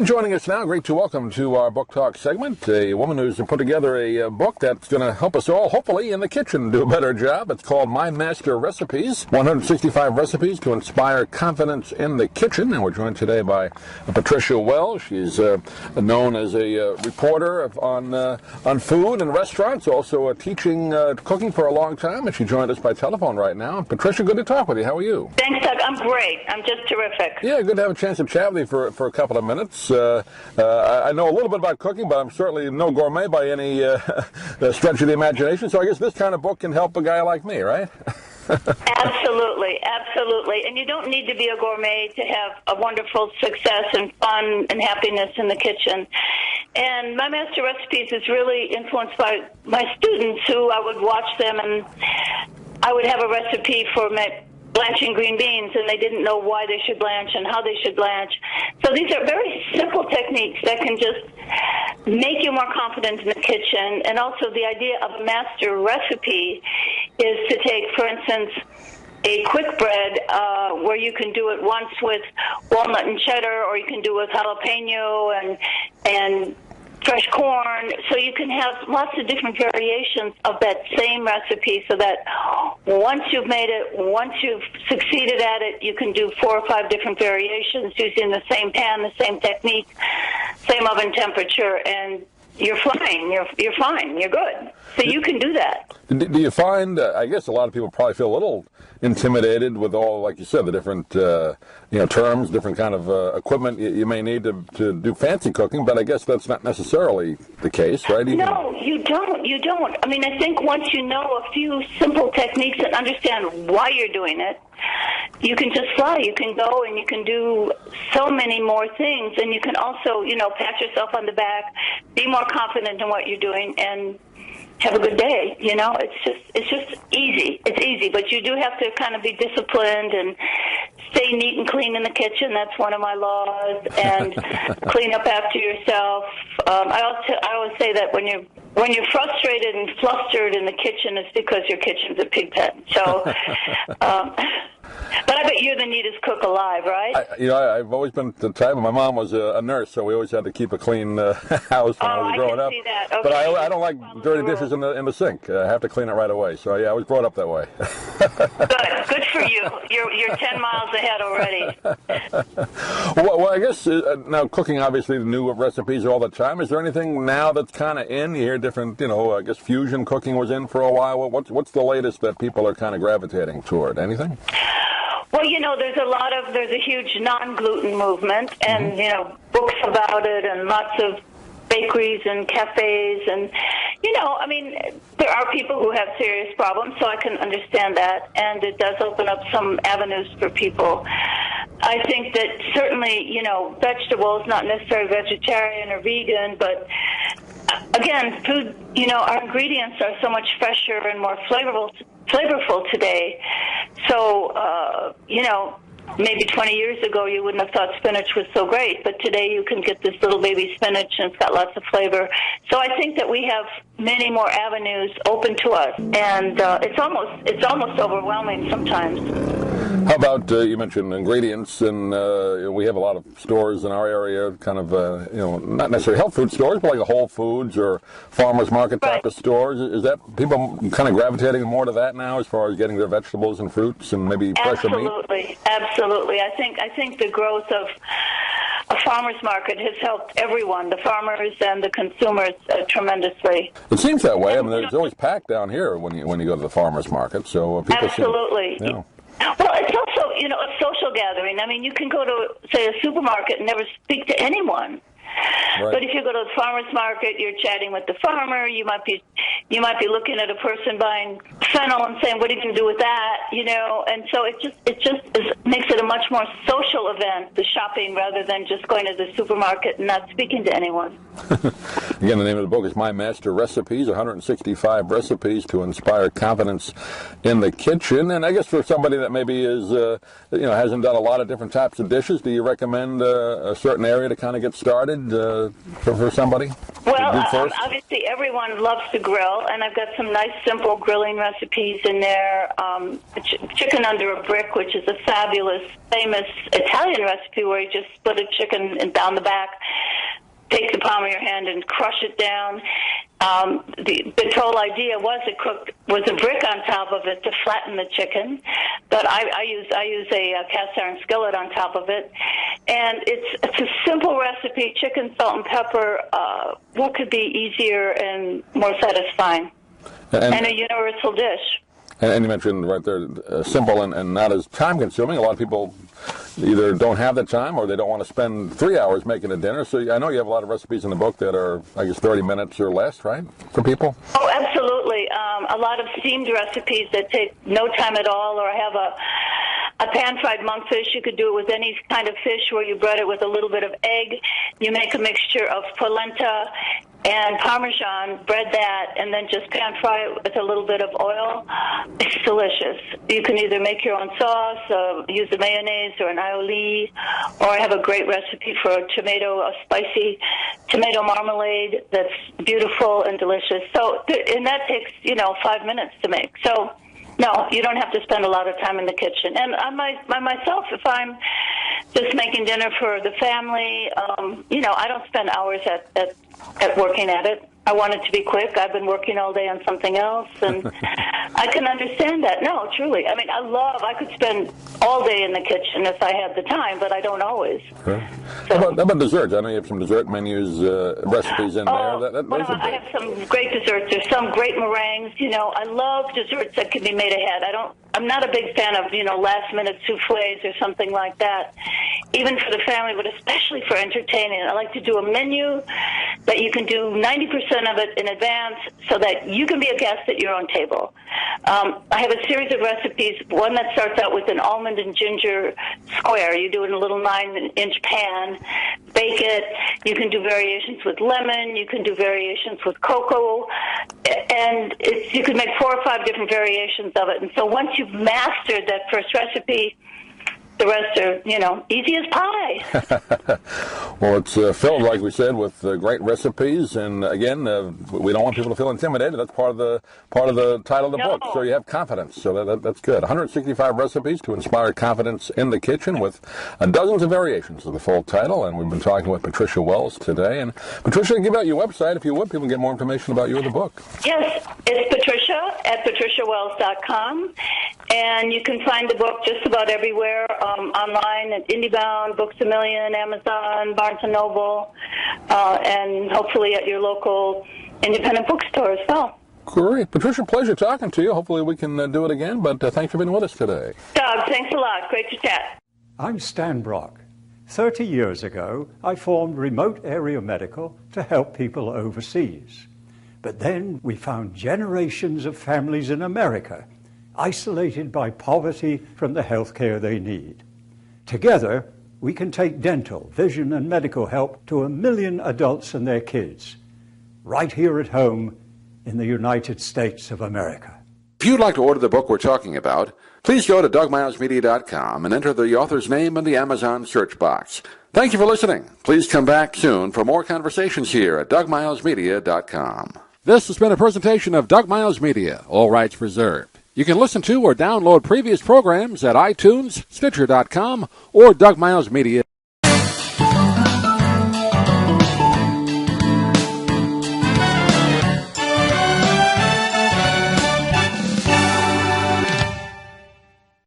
Joining us now, great to welcome to our Book Talk segment, a woman who's put together a book that's going to help us all, hopefully, in the kitchen do a better job. It's called My Master Recipes, 165 Recipes to Inspire Confidence in the Kitchen. And we're joined today by Patricia Wells. She's known as a reporter on food and restaurants, also teaching cooking for a long time, and she joined us by telephone right now. Patricia, good to talk with you. How are you? Thanks, Doug. I'm great. I'm just terrific. Yeah, good to have a chance to chat with you for a couple of minutes. I know a little bit about cooking, but I'm certainly no gourmet by any stretch of the imagination. So I guess this kind of book can help a guy like me, right? Absolutely, absolutely. And you don't need to be a gourmet to have a wonderful success and fun and happiness in the kitchen. And My Master Recipes is really influenced by my students, who I would watch them, and I would have a recipe for blanching green beans, and they didn't know why they should blanch and how they should blanch. So these are very simple techniques that can just make you more confident in the kitchen. And also the idea of a master recipe is to take, for instance, a quick bread where you can do it once with walnut and cheddar, or you can do it with jalapeno and fresh corn, so you can have lots of different variations of that same recipe, so that once you've made it, once you've succeeded at it, you can do 4 or 5 different variations using the same pan, the same technique, same oven temperature, and you're flying. You're fine. You're good. So you can do that. Do you find, I guess a lot of people probably feel a little intimidated with all, like you said, the different terms, different kind of equipment you may need to do fancy cooking, but I guess that's not necessarily the case, right? No, you don't. You don't. I mean, I think once you know a few simple techniques and understand why you're doing it, you can just fly. You can go and you can do so many more things, and you can also, pat yourself on the back, be more confident in what you're doing, and have a good day. It's just easy. It's easy, but you do have to kind of be disciplined and stay neat and clean in the kitchen. That's one of my laws. And clean up after yourself. I always say that when you're frustrated and flustered in the kitchen, it's because your kitchen's a pig pen. So, but I bet you're the neatest cook alive, right? I've always been the type. My mom was a nurse, so we always had to keep a clean house when I was growing up. See that. Okay. But I don't like dirty dishes in the sink. I have to clean it right away. So yeah, I was brought up that way. Good for you. You're 10 miles ahead already. Well, I guess now cooking, obviously, the new recipes all the time. Is there anything now that's kind of in? You hear different, I guess fusion cooking was in for a while. What's the latest that people are kind of gravitating toward? Anything? Well, there's a huge non-gluten movement, and, books about it, and lots of bakeries and cafes, and, there are people who have serious problems, so I can understand that, and it does open up some avenues for people. I think that certainly, vegetables, not necessarily vegetarian or vegan, but again, food, our ingredients are so much fresher and more flavorful today. So, maybe 20 years ago you wouldn't have thought spinach was so great, but today you can get this little baby spinach and it's got lots of flavor. So I think that we have many more avenues open to us, and it's almost overwhelming sometimes. How about, you mentioned ingredients, and we have a lot of stores in our area, kind of, not necessarily health food stores, but like a Whole Foods or farmers market type of stores. Is that people kind of gravitating more to that now as far as getting their vegetables and fruits and maybe fresher meat? Absolutely. I think the growth of a farmer's market has helped everyone, the farmers and the consumers, tremendously. It seems that way. I mean, it's always packed down here when you go to the farmer's market. So people absolutely. Well, it's also, a social gathering. I mean, you can go to, say, a supermarket and never speak to anyone. Right. But if you go to the farmer's market, you're chatting with the farmer. You might be looking at a person buying fennel and saying, "What are you going to do with that?" And so it just makes it a much more social event, the shopping, rather than just going to the supermarket and not speaking to anyone. Again, the name of the book is My Master Recipes, 165 recipes to inspire confidence in the kitchen. And I guess for somebody that maybe is, hasn't done a lot of different types of dishes, do you recommend a certain area to kind of get started for somebody? Well, do first? obviously everyone loves to grill, and I've got some nice, simple grilling recipes in there. Chicken under a brick, which is a fabulous, famous Italian recipe where you just split a chicken and down the back, take the palm of your hand and crush it down. The whole idea was a brick on top of it to flatten the chicken, but I use a cast iron skillet on top of it, and it's a simple recipe: chicken, salt, and pepper. What could be easier and more satisfying, and a universal dish. And you mentioned right there, simple and not as time-consuming. A lot of people either don't have the time or they don't want to spend 3 hours making a dinner. So I know you have a lot of recipes in the book that are, I guess, 30 minutes or less, right, for people? Oh, absolutely. A lot of steamed recipes that take no time at all, or I have a pan-fried monkfish. You could do it with any kind of fish where you bread it with a little bit of egg. You make a mixture of polenta and Parmesan, bread that, and then just pan-fry it with a little bit of oil. It's delicious. You can either make your own sauce, use a mayonnaise or an aioli, or I have a great recipe for a spicy tomato marmalade that's beautiful and delicious. So, and that takes, 5 minutes to make. So, no, you don't have to spend a lot of time in the kitchen. And myself, if I'm just making dinner for the family, I don't spend hours at working at it. I want it to be quick. I've been working all day on something else, and I can understand that. No, truly. I mean, I could spend all day in the kitchen if I had the time, but I don't always. Sure. So. How about desserts? I know you have some dessert menus, recipes in there. I have some great desserts. There's some great meringues. I love desserts that can be made ahead. I'm not a big fan of, last-minute souffles or something like that, even for the family, but especially for entertaining. I like to do a menu that you can do 90% of it in advance so that you can be a guest at your own table. I have a series of recipes, one that starts out with an almond and ginger square. You do it in a little 9-inch pan, bake it. You can do variations with lemon. You can do variations with cocoa. And you could make 4 or 5 different variations of it. And so once you've mastered that first recipe, the rest are, easy as pie. Well, it's filled, like we said, with great recipes, and again, we don't want people to feel intimidated. That's part of the title of the book. So you have confidence. So that's good. 165 recipes to inspire confidence in the kitchen, with dozens of variations of the full title. And we've been talking with Patricia Wells today. And Patricia, give out your website if you would. People can get more information about you in the book. Yes, it's Patricia at patriciawells.com, and you can find the book just about everywhere. Online at IndieBound, Books A Million, Amazon, Barnes & Noble, and hopefully at your local independent bookstore as well. Great. Patricia, pleasure talking to you. Hopefully we can do it again, but thanks for being with us today. Doug, thanks a lot. Great to chat. I'm Stan Brock. 30 years ago, I formed Remote Area Medical to help people overseas. But then we found generations of families in America isolated by poverty from the health care they need. Together, we can take dental, vision, and medical help to 1 million adults and their kids, right here at home in the United States of America. If you'd like to order the book we're talking about, please go to DougMilesMedia.com and enter the author's name in the Amazon search box. Thank you for listening. Please come back soon for more conversations here at DougMilesMedia.com. This has been a presentation of Doug Miles Media, all rights reserved. You can listen to or download previous programs at iTunes, Stitcher.com, or Doug Miles Media.